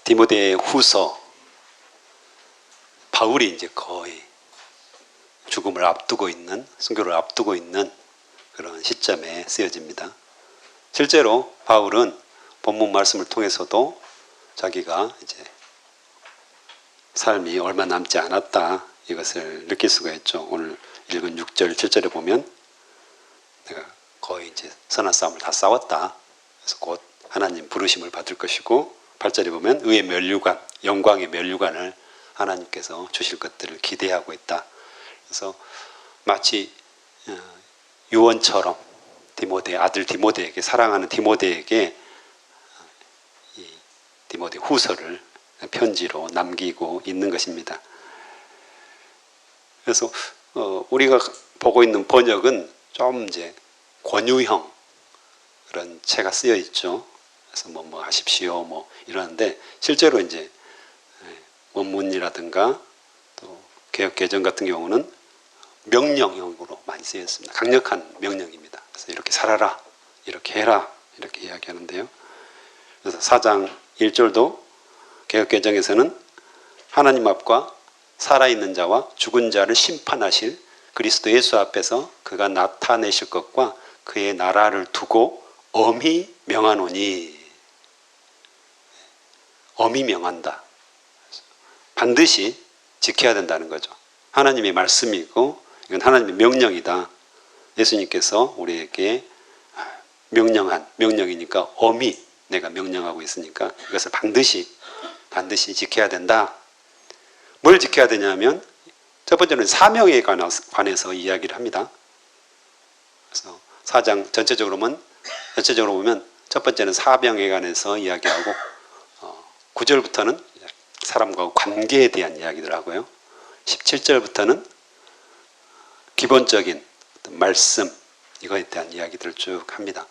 디모데 후서, 바울이 이제 거의 죽음을 앞두고 있는, 순교를 앞두고 있는 그런 시점에 쓰여집니다. 실제로 바울은 본문 말씀을 통해서도 자기가 이제 삶이 얼마 남지 않았다, 이것을 느낄 수가 있죠. 오늘 읽은 6절, 7절에 보면 내가 거의 이제 선한 싸움을 다 싸웠다. 그래서 곧 하나님 부르심을 받을 것이고, 8절에 보면 의의 면류관, 영광의 면류관을 하나님께서 주실 것들을 기대하고 있다. 그래서 마치 유언처럼 디모데, 아들 디모데에게, 사랑하는 디모데에게 이 디모데 후서를 편지로 남기고 있는 것입니다. 그래서 우리가 보고 있는 번역은 좀 이제 권유형 그런 체가 쓰여 있죠. 그래서 뭐 하십시오 뭐 이러는데, 실제로 이제 원문이라든가 또 개역 개정 같은 경우는 명령형으로 많이 쓰여 있습니다. 강력한 명령입니다. 그래서 이렇게 살아라, 이렇게 해라, 이렇게 이야기하는데요. 그래서 4장 1절도 개역 개정에서는 하나님 앞과 살아있는 자와 죽은 자를 심판하실 그리스도 예수 앞에서 그가 나타내실 것과 그의 나라를 두고 엄히 명하노니, 엄히 명한다. 반드시 지켜야 된다는 거죠. 하나님의 말씀이고 이건 하나님의 명령이다. 예수님께서 우리에게 명령한 명령이니까 엄히 내가 명령하고 있으니까 이것을 반드시 지켜야 된다. 뭘 지켜야 되냐면 첫 번째는 사명에 관해서 이야기를 합니다. 그래서 4장 전체적으로 보면 첫 번째는 사명에 관해서 이야기하고 9절부터는 사람과 관계에 대한 이야기들 하고요. 17절부터는 기본적인 말씀, 이거에 대한 이야기들을 쭉 합니다.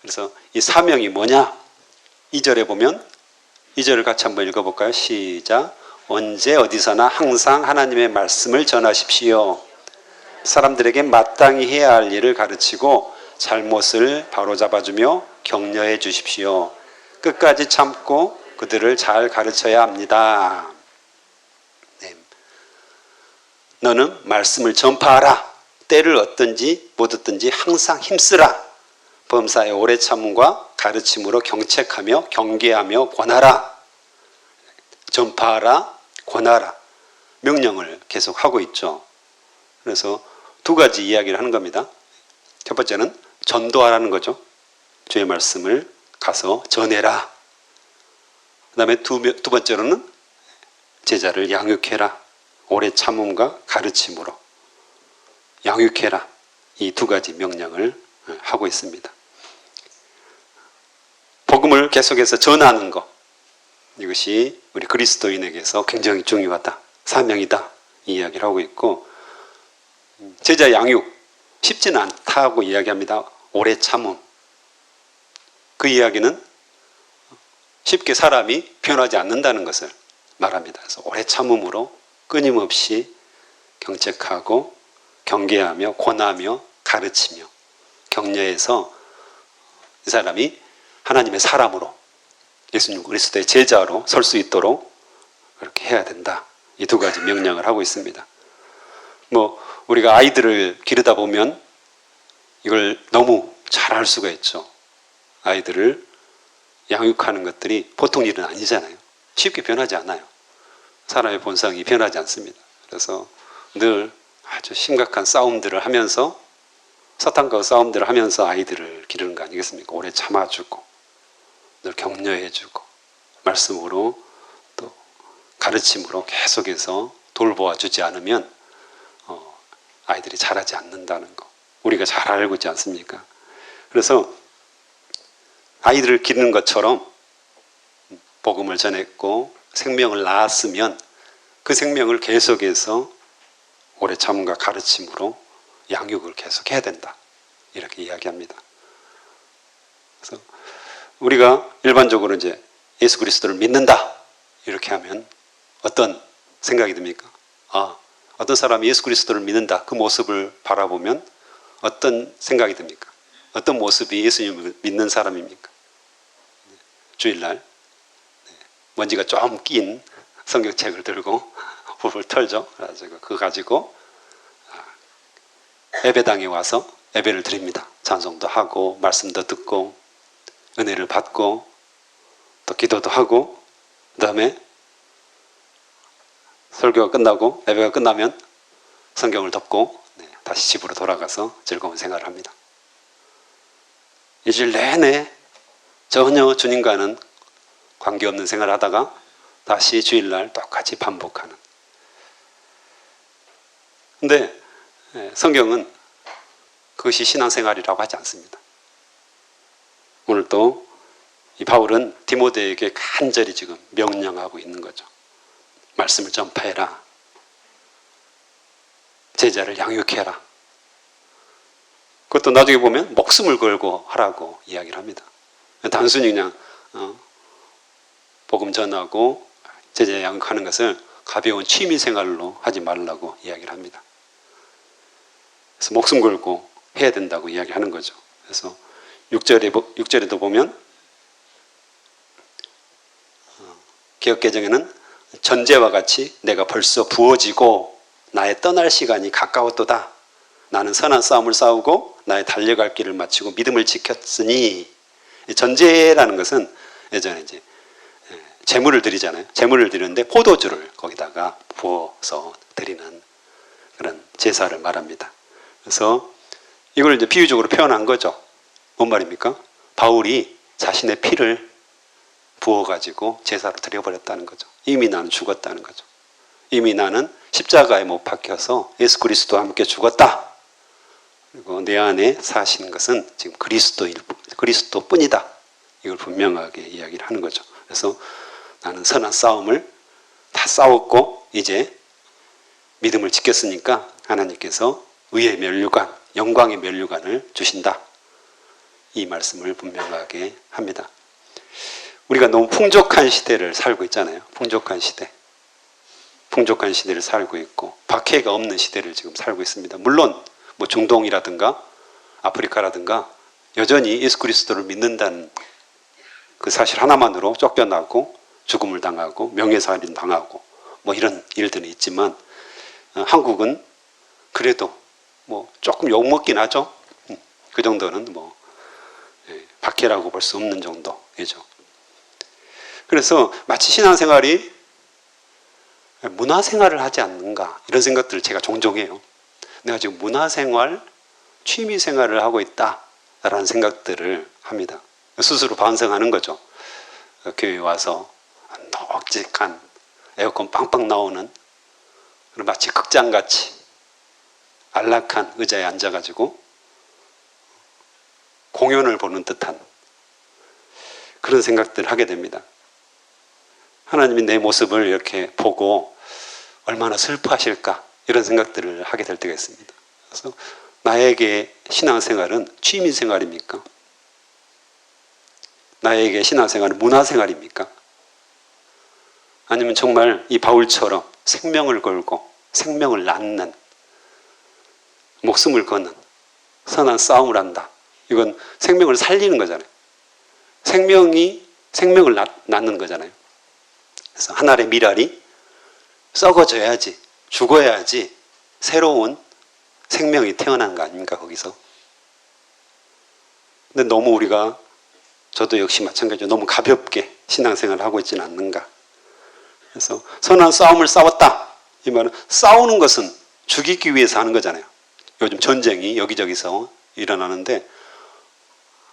그래서 이 사명이 뭐냐? 2절에 보면 2절을 같이 한번 읽어볼까요? 시작. 언제 어디서나 항상 하나님의 말씀을 전하십시오. 사람들에게 마땅히 해야 할 일을 가르치고 잘못을 바로잡아주며 격려해 주십시오. 끝까지 참고 그들을 잘 가르쳐야 합니다. 네. 너는 말씀을 전파하라. 때를 얻든지 못 얻든지 항상 힘쓰라. 범사의 오래 참음과 가르침으로 경책하며 경계하며 권하라. 전파하라, 권하라. 명령을 계속 하고 있죠. 그래서 두 가지 이야기를 하는 겁니다. 첫 번째는 전도하라는 거죠. 주의 말씀을 가서 전해라. 그 다음에 두 번째로는 제자를 양육해라. 오래 참음과 가르침으로 양육해라. 이 두 가지 명령을 하고 있습니다. 복음을 계속해서 전하는 것, 이것이 우리 그리스도인에게서 굉장히 중요하다. 사명이다. 이 이야기를 하고 있고, 제자 양육 쉽지는 않다고 이야기합니다. 오래 참음. 그 이야기는 쉽게 사람이 변하지 않는다는 것을 말합니다. 그래서 오래 참음으로 끊임없이 경책하고 경계하며 권하며 가르치며 격려해서 이 사람이 하나님의 사람으로 예수님 그리스도의 제자로 설 수 있도록 그렇게 해야 된다. 이 두 가지 명령을 하고 있습니다. 우리가 아이들을 기르다 보면 이걸 너무 잘 알 수가 있죠. 아이들을 양육하는 것들이 보통 일은 아니잖아요. 쉽게 변하지 않아요. 사람의 본성이 변하지 않습니다. 그래서 늘 아주 심각한 싸움들을 하면서, 사탄과 싸움들을 하면서 아이들을 기르는 거 아니겠습니까? 오래 참아주고 늘 격려해주고 말씀으로 또 가르침으로 계속해서 돌보아 주지 않으면 아이들이 자라지 않는다는 거 우리가 잘 알고 있지 않습니까? 그래서 아이들을 기르는 것처럼 복음을 전했고 생명을 낳았으면 그 생명을 계속해서 오래 참음과 가르침으로 양육을 계속해야 된다. 이렇게 이야기합니다. 그래서 우리가 일반적으로 이제 예수 그리스도를 믿는다 이렇게 하면 어떤 생각이 듭니까? 어떤 사람이 예수 그리스도를 믿는다. 그 모습을 바라보면 어떤 생각이 듭니까? 어떤 모습이 예수님을 믿는 사람입니까? 주일날 먼지가 좀 낀 성경책을 들고 불을 털죠. 그래가지고 그거 가지고 예배당에 와서 예배를 드립니다. 찬송도 하고 말씀도 듣고 은혜를 받고 또 기도도 하고 그 다음에 설교가 끝나고 예배가 끝나면 성경을 덮고 다시 집으로 돌아가서 즐거운 생활을 합니다. 일주일 내내 전혀 주님과는 관계없는 생활을 하다가 다시 주일날 똑같이 반복하는. 근데 성경은 그것이 신앙생활이라고 하지 않습니다. 오늘 또 이 바울은 디모데에게 간절히 지금 명령하고 있는 거죠. 말씀을 전파해라. 제자를 양육해라. 그것도 나중에 보면 목숨을 걸고 하라고 이야기를 합니다. 단순히 그냥 복음 전하고 제자 양육하는 것을 가벼운 취미 생활로 하지 말라고 이야기를 합니다. 그래서 목숨 걸고 해야 된다고 이야기하는 거죠. 그래서 6절에도 보면 개역개정에는 전제와 같이 내가 벌써 부어지고 나의 떠날 시간이 가까웠도다. 나는 선한 싸움을 싸우고 나의 달려갈 길을 마치고 믿음을 지켰으니. 전제라는 것은 예전에 이제 제물을 드리잖아요. 제물을 드리는데 포도주를 거기다가 부어서 드리는 그런 제사를 말합니다. 그래서 이걸 이제 비유적으로 표현한 거죠. 뭔 말입니까? 바울이 자신의 피를 부어가지고 제사로 드려버렸다는 거죠. 이미 나는 죽었다는 거죠. 이미 나는 십자가에 못 박혀서 예수 그리스도와 함께 죽었다. 그리고 내 안에 사시는 것은 지금 그리스도뿐이다. 이걸 분명하게 이야기를 하는 거죠. 그래서 나는 선한 싸움을 다 싸웠고 이제 믿음을 지켰으니까 하나님께서 의의 면류관, 영광의 면류관을 주신다. 이 말씀을 분명하게 합니다. 우리가 너무 풍족한 시대를 살고 있잖아요. 풍족한 시대. 풍족한 시대를 살고 있고 박해가 없는 시대를 지금 살고 있습니다. 물론 뭐 중동이라든가 아프리카라든가 여전히 예수 그리스도를 믿는다는 그 사실 하나만으로 쫓겨나고 죽음을 당하고 명예살인 당하고 뭐 이런 일들은 있지만 한국은 그래도 뭐 조금 욕먹긴 하죠. 그 정도는 뭐 박해라고 볼 수 없는 정도이죠. 그래서 마치 신앙생활이 문화생활을 하지 않는가 이런 생각들을 제가 종종 해요. 내가 지금 문화생활, 취미생활을 하고 있다라는 생각들을 합니다. 스스로 반성하는 거죠. 교회에 와서 넉직한 에어컨 빵빵 나오는 마치 극장같이 안락한 의자에 앉아가지고 공연을 보는 듯한 그런 생각들을 하게 됩니다. 하나님이 내 모습을 이렇게 보고 얼마나 슬퍼하실까 이런 생각들을 하게 될 때가 있습니다. 그래서 나에게 신앙생활은 취미생활입니까? 나에게 신앙생활은 문화생활입니까? 아니면 정말 이 바울처럼 생명을 걸고 생명을 낳는 목숨을 거는 선한 싸움을 한다. 이건 생명을 살리는 거잖아요. 생명을 낳는 거잖아요. 그래서 한 알의 밀알이 썩어져야지, 죽어야지 새로운 생명이 태어난 거 아닙니까, 거기서? 근데 너무 우리가, 저도 역시 마찬가지로 너무 가볍게 신앙생활을 하고 있지는 않는가. 그래서 선한 싸움을 싸웠다. 이 말은 싸우는 것은 죽이기 위해서 하는 거잖아요. 요즘 전쟁이 여기저기서 일어나는데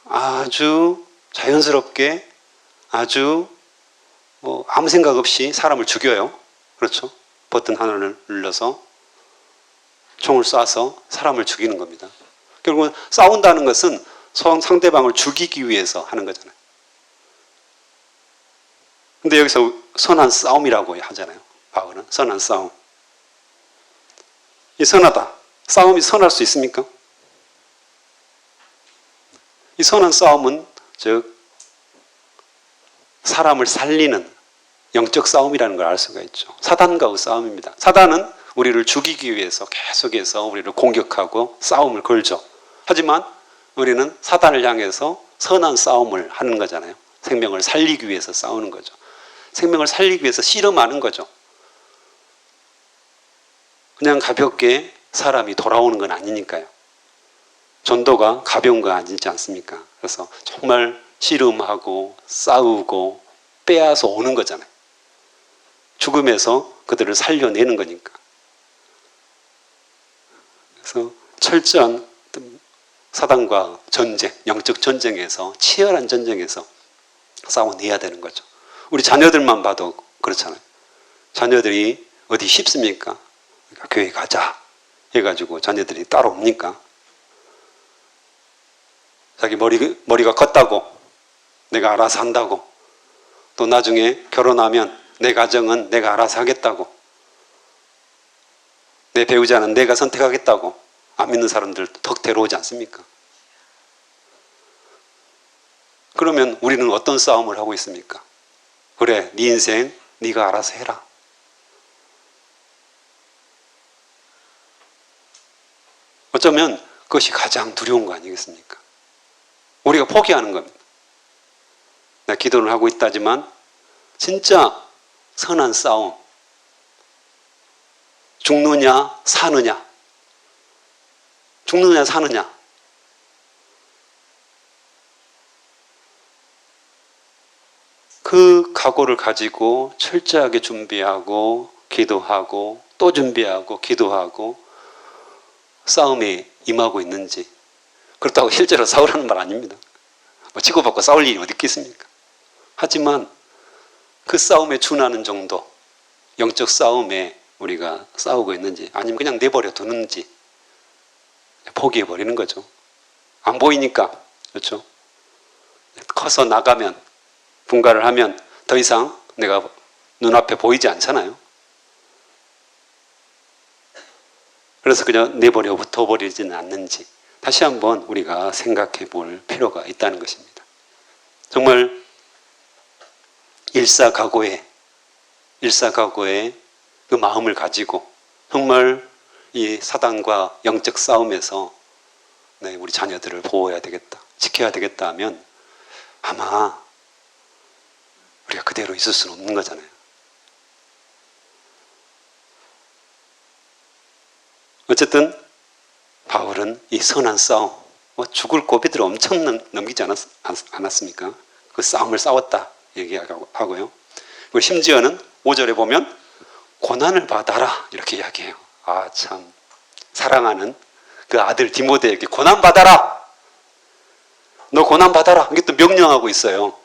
아주 자연스럽게 아주 아무 생각 없이 사람을 죽여요. 그렇죠? 버튼 하나를 눌러서 총을 쏴서 사람을 죽이는 겁니다. 결국은 싸운다는 것은 상대방을 죽이기 위해서 하는 거잖아요. 근데 여기서 선한 싸움이라고 하잖아요. 바울은 선한 싸움. 이 선하다. 싸움이 선할 수 있습니까? 이 선한 싸움은 즉 사람을 살리는 영적 싸움이라는 걸 알 수가 있죠. 사단과의 싸움입니다. 사단은 우리를 죽이기 위해서 계속해서 우리를 공격하고 싸움을 걸죠. 하지만 우리는 사단을 향해서 선한 싸움을 하는 거잖아요. 생명을 살리기 위해서 싸우는 거죠. 생명을 살리기 위해서 씨름하는 거죠. 그냥 가볍게 사람이 돌아오는 건 아니니까요. 전도가 가벼운 거 아니지 않습니까? 그래서 정말 씨름하고 싸우고 빼앗아 오는 거잖아요. 죽음에서 그들을 살려내는 거니까. 그래서 철저한 사단과 전쟁, 영적 전쟁에서, 치열한 전쟁에서 싸워내야 되는 거죠. 우리 자녀들만 봐도 그렇잖아요. 자녀들이 어디 쉽습니까? 그러니까 교회 가자 해가지고 자녀들이 따라옵니까? 자기 머리가 컸다고, 내가 알아서 한다고, 또 나중에 결혼하면 내 가정은 내가 알아서 하겠다고, 내 배우자는 내가 선택하겠다고 안 믿는 사람들 턱 데려오지 않습니까? 그러면 우리는 어떤 싸움을 하고 있습니까? 그래, 네 인생 네가 알아서 해라. 어쩌면 그것이 가장 두려운 거 아니겠습니까? 우리가 포기하는 겁니다. 내가 기도를 하고 있다지만 진짜 선한 싸움, 죽느냐 사느냐, 죽느냐 사느냐, 그 각오를 가지고 철저하게 준비하고 기도하고 또 준비하고 기도하고 싸움에 임하고 있는지. 그렇다고 실제로 싸우라는 말 아닙니다. 뭐 치고받고 싸울 일이 어디 있겠습니까? 하지만 그 싸움에 준하는 정도, 영적 싸움에 우리가 싸우고 있는지, 아니면 그냥 내버려 두는지 포기해버리는 거죠. 안 보이니까. 그렇죠? 커서 나가면, 분가를 하면 더 이상 내가 눈앞에 보이지 않잖아요. 그래서 그냥 내버려 둬버리지는 않는지 다시 한번 우리가 생각해 볼 필요가 있다는 것입니다. 정말 일사각오의 그 마음을 가지고 정말 이 사단과 영적 싸움에서 우리 자녀들을 보호해야 되겠다, 지켜야 되겠다 하면 아마 우리가 그대로 있을 수는 없는 거잖아요. 어쨌든 바울은 이 선한 싸움, 죽을 고비들을 엄청 넘기지 않았습니까? 그 싸움을 싸웠다 얘기하고요. 그리고 심지어는 5절에 보면 고난을 받아라 이렇게 이야기해요. 아, 참 사랑하는 그 아들 디모데에게 고난 받아라, 너 고난 받아라, 이게 또 명령하고 있어요.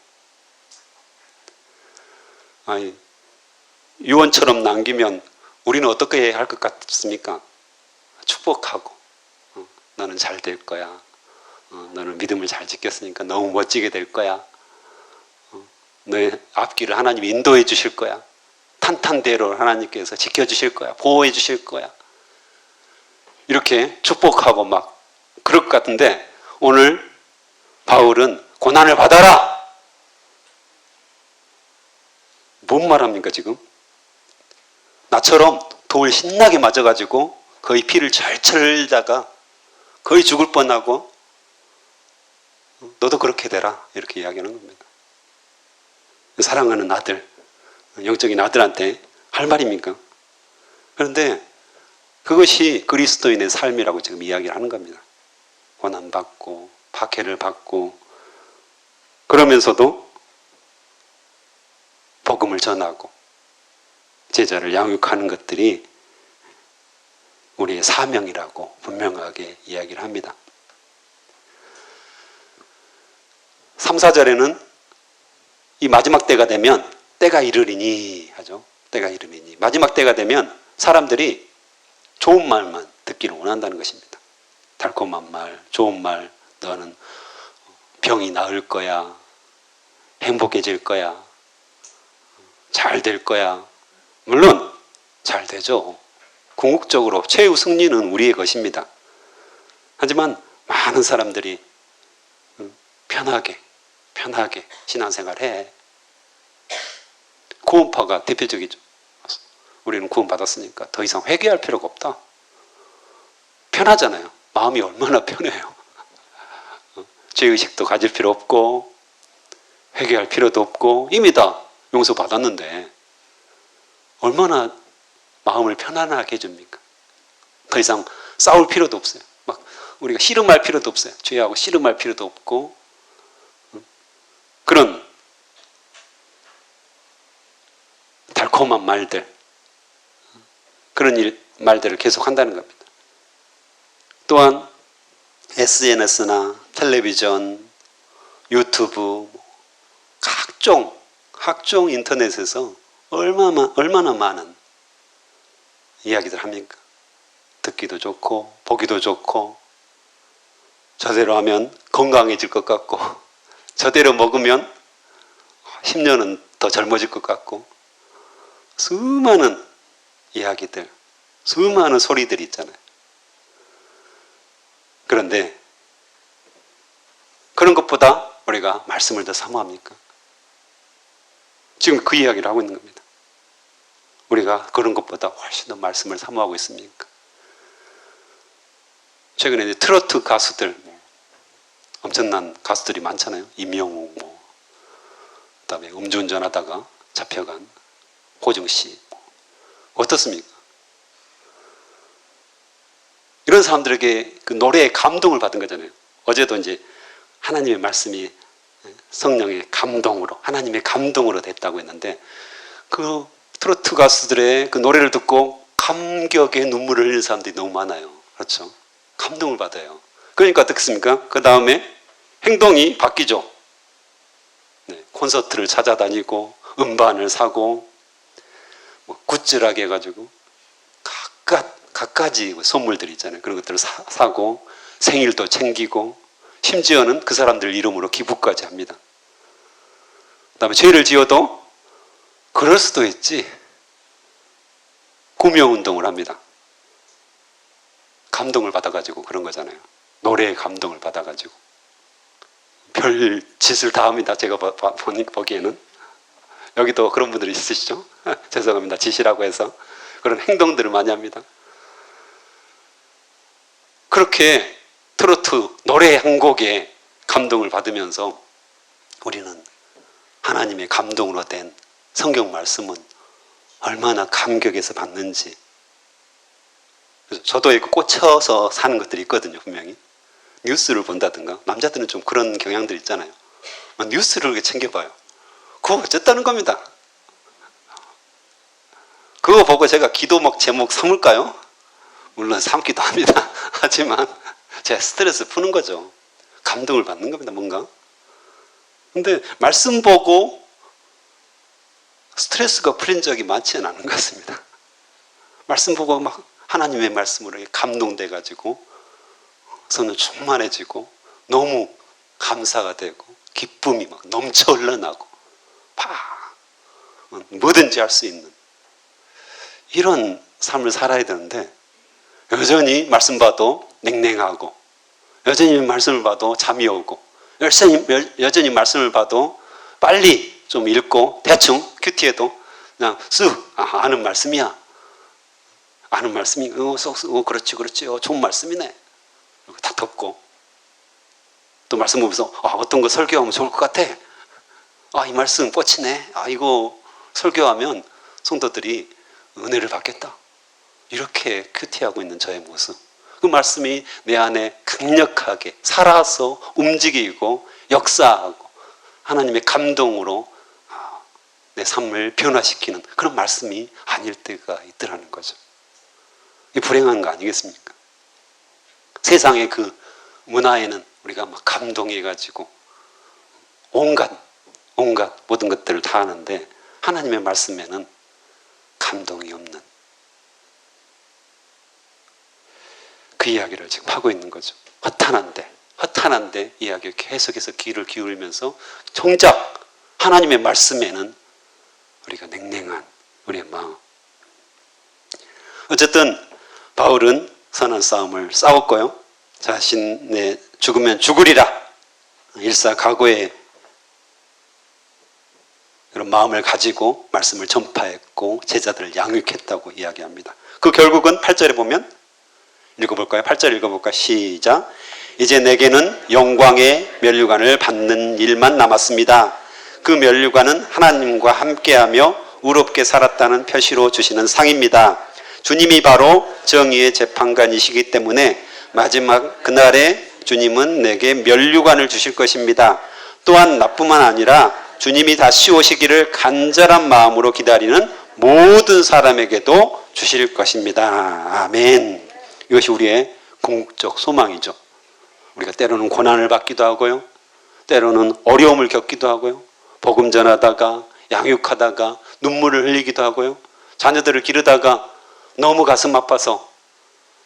아니, 유언처럼 남기면 우리는 어떻게 해야 할 것 같습니까? 축복하고, 너는 잘 될 거야, 너는 믿음을 잘 지켰으니까 너무 멋지게 될 거야, 너의 앞길을 하나님이 인도해 주실 거야, 탄탄대로 하나님께서 지켜주실 거야, 보호해 주실 거야, 이렇게 축복하고 막 그럴 것 같은데, 오늘 바울은 고난을 받아라! 뭔 말합니까 지금? 나처럼 돌 신나게 맞아가지고 거의 피를 철철 흘다가 거의 죽을 뻔하고 너도 그렇게 되라 이렇게 이야기하는 겁니다. 사랑하는 아들, 영적인 아들한테 할 말입니까? 그런데 그것이 그리스도인의 삶이라고 지금 이야기를 하는 겁니다. 고난받고 박해를 받고 그러면서도 복음을 전하고 제자를 양육하는 것들이 우리의 사명이라고 분명하게 이야기를 합니다. 3, 4절에는 이 마지막 때가 되면 때가 이르리니 하죠. 때가 이르리니. 마지막 때가 되면 사람들이 좋은 말만 듣기를 원한다는 것입니다. 달콤한 말, 좋은 말, 너는 병이 나을 거야, 행복해질 거야, 잘 될 거야. 물론 잘 되죠. 궁극적으로 최후 승리는 우리의 것입니다. 하지만 많은 사람들이 편하게 신앙생활해. 구원파가 대표적이죠. 우리는 구원받았으니까 더 이상 회개할 필요가 없다. 편하잖아요. 마음이 얼마나 편해요. 죄의식도 가질 필요 없고 회개할 필요도 없고 이미 다 용서받았는데 얼마나 마음을 편안하게 해줍니까? 더 이상 싸울 필요도 없어요. 막 우리가 씨름할 필요도 없어요. 죄하고 씨름할 필요도 없고 그런 달콤한 말들, 그런 말들을 계속 한다는 겁니다. 또한 SNS나 텔레비전, 유튜브, 각종 인터넷에서 얼마나 많은 이야기들 합니까? 듣기도 좋고 보기도 좋고 저대로 하면 건강해질 것 같고 저대로 먹으면 10년은 더 젊어질 것 같고 수많은 이야기들, 수많은 소리들이 있잖아요. 그런데 그런 것보다 우리가 말씀을 더 사모합니까? 지금 그 이야기를 하고 있는 겁니다. 우리가 그런 것보다 훨씬 더 말씀을 사모하고 있습니까? 최근에 이제 트로트 가수들, 엄청난 가수들이 많잖아요. 임영웅, 그다음에 음주운전하다가 잡혀간 호정씨, 어떻습니까? 이런 사람들에게 그 노래에 감동을 받은 거잖아요. 어제도 이제 하나님의 말씀이 성령의 감동으로, 하나님의 감동으로 됐다고 했는데 그 트로트 가수들의 그 노래를 듣고 감격의 눈물을 흘리는 사람들이 너무 많아요. 그렇죠? 감동을 받아요. 그러니까 어떻겠습니까? 그 다음에 행동이 바뀌죠. 네, 콘서트를 찾아다니고 음반을 사고 굿즈라게 해가지고 갖가지 선물들 있잖아요. 그런 것들을 사고 생일도 챙기고 심지어는 그 사람들 이름으로 기부까지 합니다. 그 다음에 죄를 지어도 그럴 수도 있지 구명운동을 합니다. 감동을 받아가지고 그런 거잖아요. 노래에 감동을 받아가지고 별 짓을 다 합니다. 제가 보기에는. 여기도 그런 분들이 있으시죠? 죄송합니다. 짓이라고 해서 그런 행동들을 많이 합니다. 그렇게 트로트 노래 한 곡에 감동을 받으면서 우리는 하나님의 감동으로 된 성경 말씀은 얼마나 감격해서 받는지. 그래서 저도 이렇게 꽂혀서 사는 것들이 있거든요. 분명히 뉴스를 본다든가, 남자들은 좀 그런 경향들 있잖아요. 뉴스를 이렇게 챙겨봐요. 그거 어쨌다는 겁니다. 그거 보고 제가 기도 제목 삼을까요? 물론 삼기도 합니다. 하지만 제가 스트레스 푸는 거죠. 감동을 받는 겁니다. 뭔가. 근데 말씀 보고 스트레스가 풀린 적이 많지는 않은 것 같습니다. 말씀 보고 막 하나님의 말씀으로 감동돼가지고 손을 충만해지고 너무 감사가 되고 기쁨이 막 넘쳐 흘러나고 뭐든지 할 수 있는 이런 삶을 살아야 되는데 여전히 말씀 봐도 냉랭하고 여전히 말씀을 봐도 잠이 오고 여전히 말씀을 봐도 빨리 좀 읽고 대충 큐티해도 그냥 쓱 아는 말씀이야. 아는 말씀이 그렇지 좋은 말씀이네. 다 덮고 또 말씀 보면서 어떤 거 설교하면 좋을 것 같아. 이 말씀 꽂히네. 이거 설교하면 성도들이 은혜를 받겠다. 이렇게 큐티하고 있는 저의 모습. 그 말씀이 내 안에 강력하게 살아서 움직이고 역사하고 하나님의 감동으로 내 삶을 변화시키는 그런 말씀이 아닐 때가 있더라는 거죠. 이게 불행한 거 아니겠습니까? 세상의 그 문화에는 우리가 막 감동해가지고 온갖 모든 것들을 다 하는데 하나님의 말씀에는 감동이 없는 그 이야기를 지금 하고 있는 거죠. 허탄한데 이야기를 계속해서 귀를 기울이면서 정작 하나님의 말씀에는 우리가 냉랭한 우리의 마음. 어쨌든 바울은 선한 싸움을 싸웠고요. 자신의 죽으면 죽으리라 일사각오의 그런 마음을 가지고 말씀을 전파했고 제자들을 양육했다고 이야기합니다. 그 결국은 8절에 보면 읽어볼까요? 8절 읽어볼까요? 시작. 이제 내게는 영광의 면류관을 받는 일만 남았습니다. 그 면류관은 하나님과 함께하며 의롭게 살았다는 표시로 주시는 상입니다. 주님이 바로 정의의 재판관이시기 때문에 마지막 그날에 주님은 내게 면류관을 주실 것입니다. 또한 나뿐만 아니라 주님이 다시 오시기를 간절한 마음으로 기다리는 모든 사람에게도 주실 것입니다. 아멘. 이것이 우리의 궁극적 소망이죠. 우리가 때로는 고난을 받기도 하고요. 때로는 어려움을 겪기도 하고요. 복음 전하다가 양육하다가 눈물을 흘리기도 하고요. 자녀들을 기르다가 너무 가슴 아파서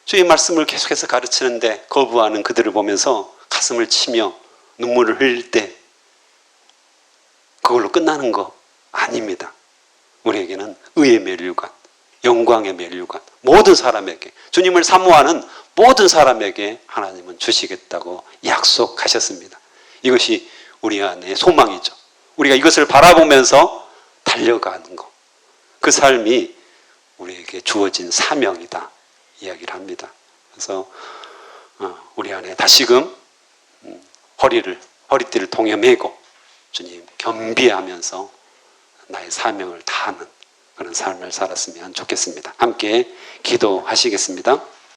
주의 말씀을 계속해서 가르치는데 거부하는 그들을 보면서 가슴을 치며 눈물을 흘릴 때 그걸로 끝나는 거 아닙니다. 우리에게는 의의 면류관, 영광의 면류관, 모든 사람에게, 주님을 사모하는 모든 사람에게 하나님은 주시겠다고 약속하셨습니다. 이것이 우리 안의 소망이죠. 우리가 이것을 바라보면서 달려가는 것, 그 삶이 우리에게 주어진 사명이다 이야기를 합니다. 그래서 우리 안에 다시금 허리띠를 동여매고 주님 겸비하면서 나의 사명을 다하는 그런 삶을 살았으면 좋겠습니다. 함께 기도하시겠습니다.